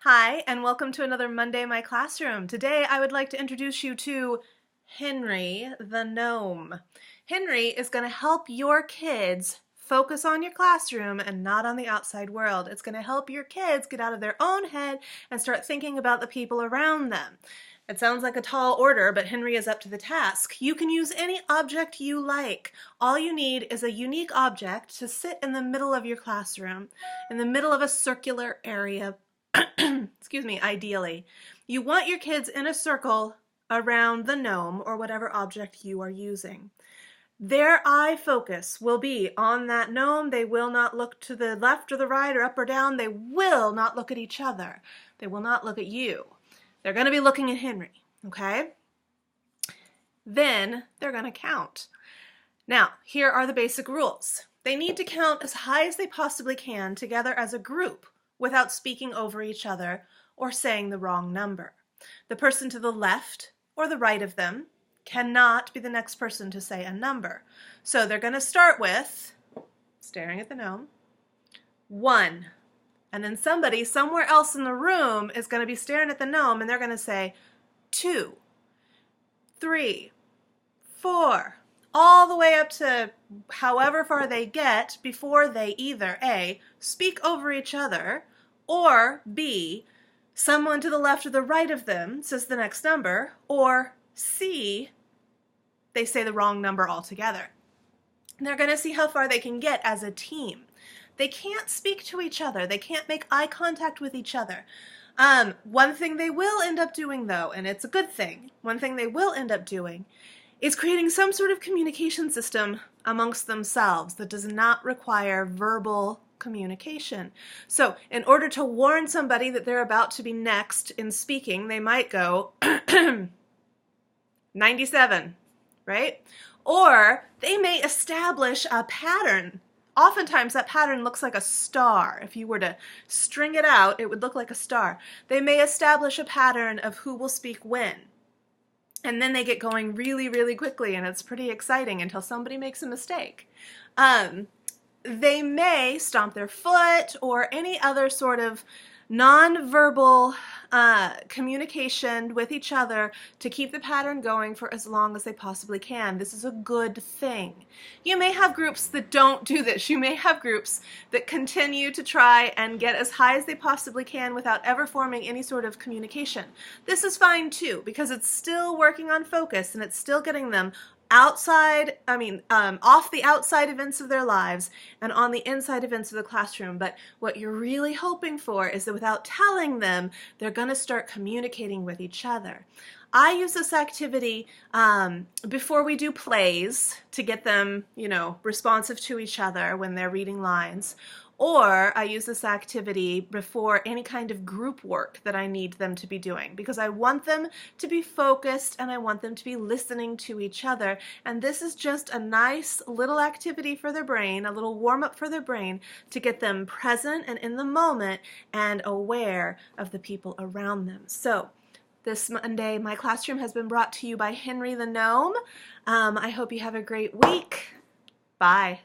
Hi, and welcome to another Monday in my classroom. Today I would like to introduce you to Henry the Gnome. Henry is going to help your kids focus on your classroom and not on the outside world. It's going to help your kids get out of their own head and start thinking about the people around them. It sounds like a tall order, but Henry is up to the task. You can use any object you like. All you need is a unique object to sit in the middle of your classroom, in the middle of a circular area. Excuse me, ideally. You want your kids in a circle around the gnome or whatever object you are using. Their eye focus will be on that gnome. They will not look to the left or the right or up or down. They will not look at each other. They will not look at you. They're going to be looking at Henry, okay? Then they're going to count. Now, here are the basic rules. They need to count as high as they possibly can together as a group without speaking over each other or saying the wrong number. The person to the left or the right of them cannot be the next person to say a number. So they're going to start with, staring at the gnome, 1. And then somebody somewhere else in the room is going to be staring at the gnome and they're going to say 2, 3, 4, all the way up to however far they get before they either A, speak over each other, or B, someone to the left or the right of them says the next number, or C, they say the wrong number altogether. And they're going to see how far they can get as a team. They can't speak to each other. They can't make eye contact with each other. One thing they will end up doing, though, and it's a good thing, one thing they will end up doing is creating some sort of communication system amongst themselves that does not require verbal communication. So in order to warn somebody that they're about to be next in speaking, they might go 97, right? Or they may establish a pattern. Oftentimes that pattern looks like a star. If you were to string it out, it would look like a star. They may establish a pattern of who will speak when. And then they get going really, really quickly, and it's pretty exciting until somebody makes a mistake. They may stomp their foot or any other sort of non-verbal communication with each other to keep the pattern going for as long as they possibly can. This is a good thing. You may have groups that don't do this. You may have groups that continue to try and get as high as they possibly can without ever forming any sort of communication. This is fine too, because it's still working on focus and it's still getting them off the outside events of their lives and on the inside events of the classroom. But what you're really hoping for is that without telling them, they're going to start communicating with each other. I use this activity before we do plays to get them, responsive to each other when they're reading lines. Or I use this activity before any kind of group work that I need them to be doing, because I want them to be focused and I want them to be listening to each other. And this is just a nice little activity for their brain, a little warm-up for their brain to get them present and in the moment and aware of the people around them. So this Monday, my classroom has been brought to you by Henry the Gnome. I hope you have a great week. Bye.